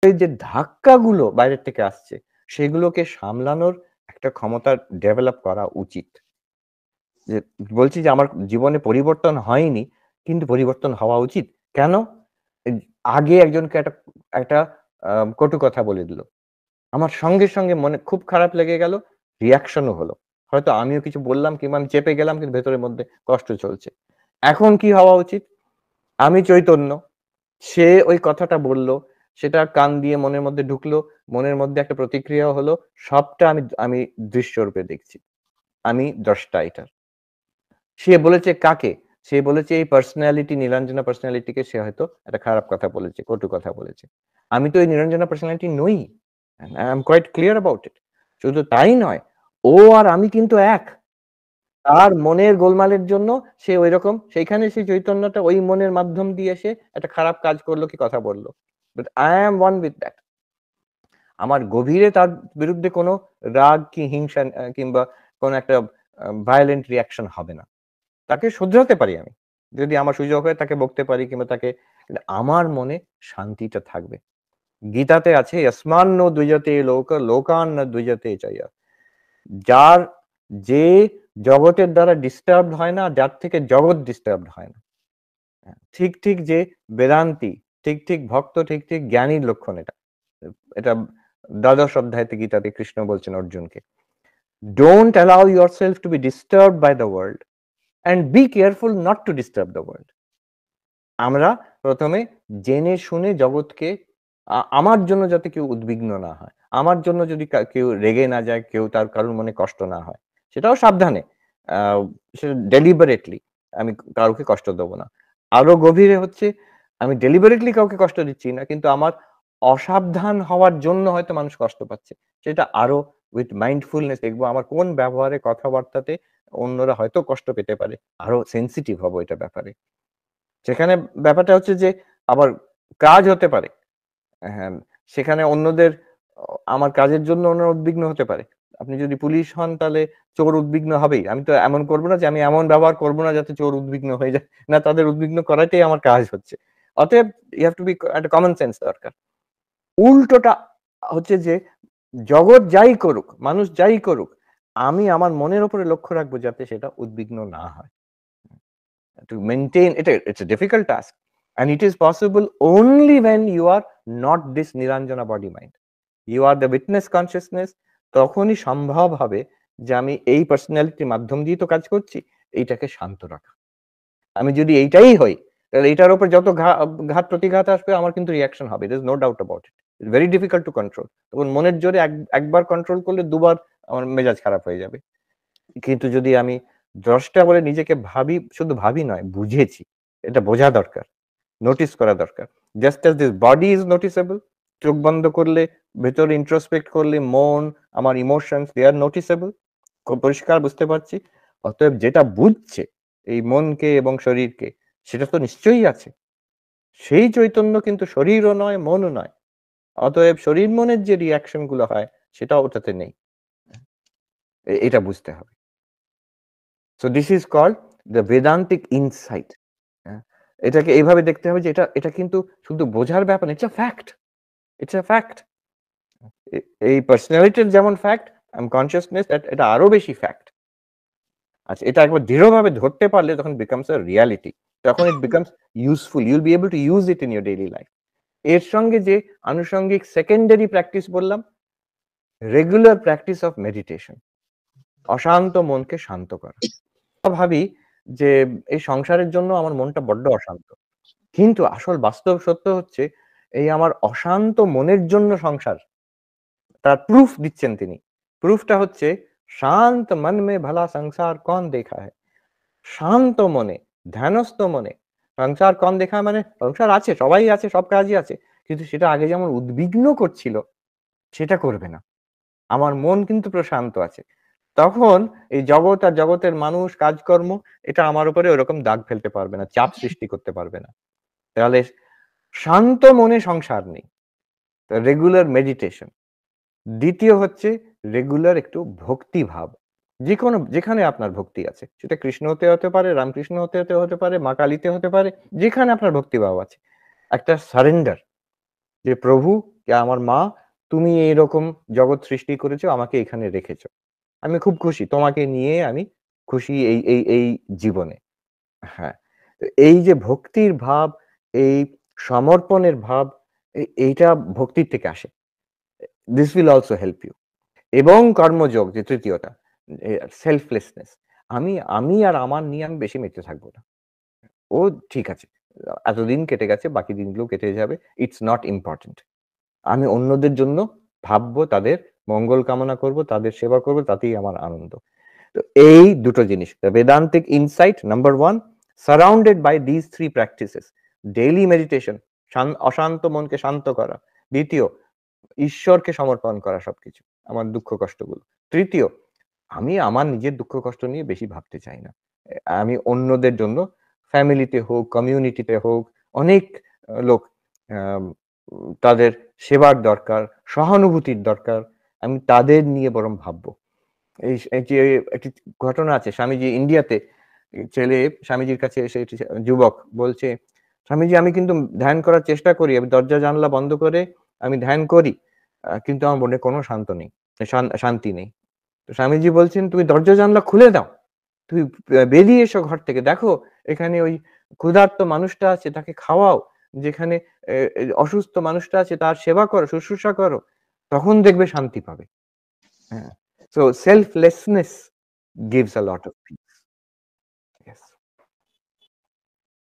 এই যে ধাক্কাগুলো বাইরের থেকে আসছে, সেগুলোকে সামলানোর একটা ক্ষমতা ডেভেলপ করা উচিত। যে বলছি যে আমার জীবনে পরিবর্তন হয়নি, কিন্তু পরিবর্তন হওয়া উচিত। কেন? এ আগে একজনকে একটা একটা আ কটু কথা বলে দিল। আমার সঙ্গে মনে খুব খারাপ লেগে গেল, রিঅ্যাকশন ও হলো। হয়তো আমিও কিছু বললাম কিংবা আমি চেপে গেলাম কিন্তু ভেতরের মধ্যে কষ্ট চলছে। এখন কি হওয়া উচিত? আমি চৈতন্য। সে ওই কথাটা বলল, সেটা কান দিয়ে মনের মধ্যে ঢুকলো, মনের মধ্যে একটা প্রতিক্রিয়া হলো। সবটা আমি আমি দৃশ্যরূপে দেখছি। আমি দ্রষ্টা এটার। সে বলেছে কাকে? সে বলেছে এই পার্সোনালিটি নীলাঞ্জনা পার্সোনালিটিকে সে হয়তো একটা খারাপ কথা বলেছে, কটু কথা বলেছে। আমি তো এই নীলাঞ্জনা পার্সোনালিটি নই। I am quite clear about it. শুধু তাই নয়, ও আর আমি কিন্তু এক। তার মনের গোলমালের জন্য সে ঐরকম সেইখানে সেই চৈতন্যটা ওই মনের মাধ্যম দিয়ে সে একটা খারাপ কাজ করলো কি কথা বলল। But I am one with that. আমার গভীরে তার বিরুদ্ধে কোনো রাগ কি হিংসা কিংবা কোনো একটা ভায়োলেন্ট রিঅ্যাকশন হবে না। তাকে শুধরাতে পারি আমি। যদি আমার সুযোগ হয় তাকে বকতে পারি কিংবা তাকে কিন্তু আমার মনে শান্তিটা থাকবে। গীতাতে আছে "যস্মান্নো দ্বিজতে লোক লোকান ন দ্বিজতে চৈব।" যার যে জগতের দ্বারা ডিস্টার্বড হয় না, যার থেকে জগৎ ডিস্টার্বড হয় না। ঠিক যে বেদান্তি, ঠিক ভক্ত, ঠিক জ্ঞানীর লক্ষণ এটা। এটা দ্বাদশ অধ্যায়তে গীতাতে কৃষ্ণ বলছেন অর্জুনকে। "Don't allow yourself to be disturbed by the world and be careful not to disturb the world." আমরা ১ম এ জেনে শুনে জগৎকে আমার জন্য যাতে কেউ উদ্বিগ্ন না হয়। আমার জন্য যদি কেউ রেগে না যায়, কেউ তার কারোর মনে কষ্ট না হয়। সেটাও সাবধানে। আ সেটা ডেলিবারেটলি আমি কাউকে কষ্ট দেব না। আরো গভীরে হচ্ছে আমি ডেলিবারেটলি কাউকে কষ্ট দিচ্ছি না। কিন্তু আমার অসাবধান হওয়ার জন্য হয়তো মানুষ কষ্ট পাচ্ছে। সেটা আরো উইথ মাইন্ডফুলনেস দেখবো আমার কোন ব্যবহারে কথাবার্তাতে অন্যরা হয়তো কষ্ট পেতে পারে। আরো সেনসিটিভ হবো এটার ব্যাপারে। সেখানে ব্যাপারটা হচ্ছে যে আবার কাজ হতে পারে। হ্যাঁ, সেখানে অন্যদের আমার কাজের জন্য অন্যরা উদ্বিগ্ন হতে পারে। আপনি যদি পুলিশ হন তাহলে চোর উদ্বিগ্ন হবেই। আমি তো এমন করব না যে আমি এমন ব্যবহার করব না যাতে চোর উদ্বিগ্ন হয়ে যায়। না তাদের উদ্বিগ্ন করাটাই আমার কাজ হচ্ছে। অতএব you have to be একটা কমন সেন্স দরকার। উল্টোটা হচ্ছে যে জগৎ যাই করুক, মানুষ যাই করুক, আমি আমার মনের উপরে লক্ষ্য রাখবো যাতে সেটা উদ্বিগ্ন না হয়। To maintain it's a difficult task and it is possible only when you are not this Niranjana body mind. You are the witness consciousness. তখনই সম্ভব হবে যে আমি এই পার্সোনালিটির মাধ্যম দিয়ে তো কাজ করছি, এইটাকে শান্ত রাখা। আমি যদি এইটাই হই, তাহলে এটার উপর যত ঘাত প্রতিঘাত আসবে আমার কিন্তু রিঅ্যাকশন হবে। There is no doubt about it. It's very difficult to control. তখন মনের জোরে একবার কন্ট্রোল করলে দুবার আমার মেজাজ খারাপ হয়ে যাবে। কিন্তু যদি আমি দ্রষ্টা বলে নিজেকে ভাবি, শুধু ভাবি নয়, বুঝেছি। এটা বোঝা দরকার। নোটিস করা দরকার। Just as this body is noticeable, চোখ বন্ধ করলে, ভেতরে ইন্ট্রোস্পেক্ট করলে মন, আমার ইমোশনস দে আর নোটিসেবল। খুব পরিষ্কার বুঝতে পারছি। অতএব যেটা বুঝছে এই মনকে এবং শরীরকে, সেটা তো নিশ্চয়ই আছে। সেই চৈতন্য কিন্তু শরীরও নয়, মনও নয়। অতএব শরীর মনের যে রিঅ্যাকশন গুলো হয়, সেটাও ওটাতে নেই। এটা বুঝতে হবে। So this is called the Vedantic insight. হ্যাঁ? এটাকে এইভাবে দেখতে হবে যে এটা কিন্তু শুধু বোঝার ব্যাপার না। It's a fact. It's a fact. এ এই পার্সোনালিটির যেমন ফ্যাক্ট, কনশিয়াসনেস এটা আরো বেশি ফ্যাক্ট। আচ্ছা এটা একবার দৃঢ়ভাবে ধরতে পারলে তখন becomes a reality. তখন it becomes useful. You'll be able to use it in your daily life. এর সঙ্গে যে আনুষঙ্গিক সেকেন্ডারি প্র্যাকটিস বললাম, রেগুলার প্র্যাকটিস অফ মেডিটেশন। অশান্ত মনকে শান্ত করা। ভাবি যে এই সংসারের জন্য আমার মনটা বড্ড অশান্ত। কিন্তু আসল বাস্তব সত্য হচ্ছে এই আমার অশান্ত মনের জন্য সংসার। তার প্রুফ দিচ্ছেন তিনি। প্রুফটা হচ্ছে শান্ত মন মে ভলা সংসার কন দেখা হ্যায়। শান্ত মনে, ধ্যানস্থ মনে সংসার কন দেখা মানে সংসার আছে, সবাই আছে, সব কাজই আছে। কিন্তু সেটা আগে যেমন উদ্বিগ্ন করছিল, সেটা করবে না। আমার মন কিন্তু প্রশান্ত আছে। তখন এই জগৎ আর জগতের মানুষ, কাজকর্ম এটা আমার উপরে ওরকম দাগ ফেলতে পারবে না, চাপ সৃষ্টি করতে পারবে না। তাহলে শান্ত মনে সংসার নেই। Regular meditation. দ্বিতীয় হচ্ছে রেগুলার একটু ভক্তিভাব। যেখানে আপনার ভক্তি আছে। সেটা কৃষ্ণ হতে পারে, রামকৃষ্ণ হতে পারে, মা কালীতে হতে পারে। যেখানে আপনার ভক্তিভাব আছে। একটা সারেন্ডার যে প্রভু যে আমার মা তুমি এইরকম জগৎ সৃষ্টি করেছো, আমাকে এখানে রেখেছো। আমি খুব খুশি। তোমাকে নিয়ে আমি খুশি এই জীবনে। হ্যাঁ। তো এই যে ভক্তির ভাব, এই সমর্পণের ভাব এইটা ভক্তির থেকে আসে। This will also help you. এবং কর্মযোগ যে ৩য় টা এ selflessness আমি আর আমার নিয়ে আমি বেশি মেতে থাকব না। ও ঠিক আছে। এতদিন কেটে গেছে, বাকি দিনগুলো কেটে যাবে। It's not important. আমি অন্যদের জন্য ভাববো, তাদের মঙ্গল কামনা করব, তাদের সেবা করব, তাতেই আমার আনন্দ। তো এই দুটো জিনিস। The Vedantic insight number 1 surrounded by these 3 practices. Daily meditation অশান্ত মনকে শান্ত করা। ২য় ঈশ্বরকে সমর্পণ করা সবকিছু। আমার দুঃখ কষ্টগুলো। ৩য় আমি আমার নিজের দুঃখ কষ্ট নিয়ে বেশি ভাবতে চাই না। আমি অন্যদের জন্য ফ্যামিলিতে হোক, কমিউনিটিতে হোক, অনেক লোক আম তাদের সেবার দরকার, সহানুভূতির দরকার। আমি তাদের নিয়ে বরং ভাববো। এই যে একটি ঘটনা আছে স্বামীজি ইন্ডিয়াতে ছেলে স্বামীজির কাছে এসে যুবক বলছে, "স্বামীজি আমি কিন্তু ধ্যান করার চেষ্টা করি। আমি দরজা জানালা বন্ধ করে আমি ধ্যান করি। কিন্তু আমার মনে কোনো শান্তি নেই।" তো স্বামীজি বলছেন, "তুমি দরজা জানালা খুলে দাও। তুমি বেরিয়ে এসো ঘর থেকে। দেখো এখানে ওই ক্ষুধার্ত মানুষটা আছে তাকে খাওয়াও। যেখানে অসুস্থ মানুষটা আছে তার সেবা করো, শুশ্রূষা করো। তখন দেখবে শান্তি পাবে।" হ্যাঁ। So selflessness gives a lot of peace.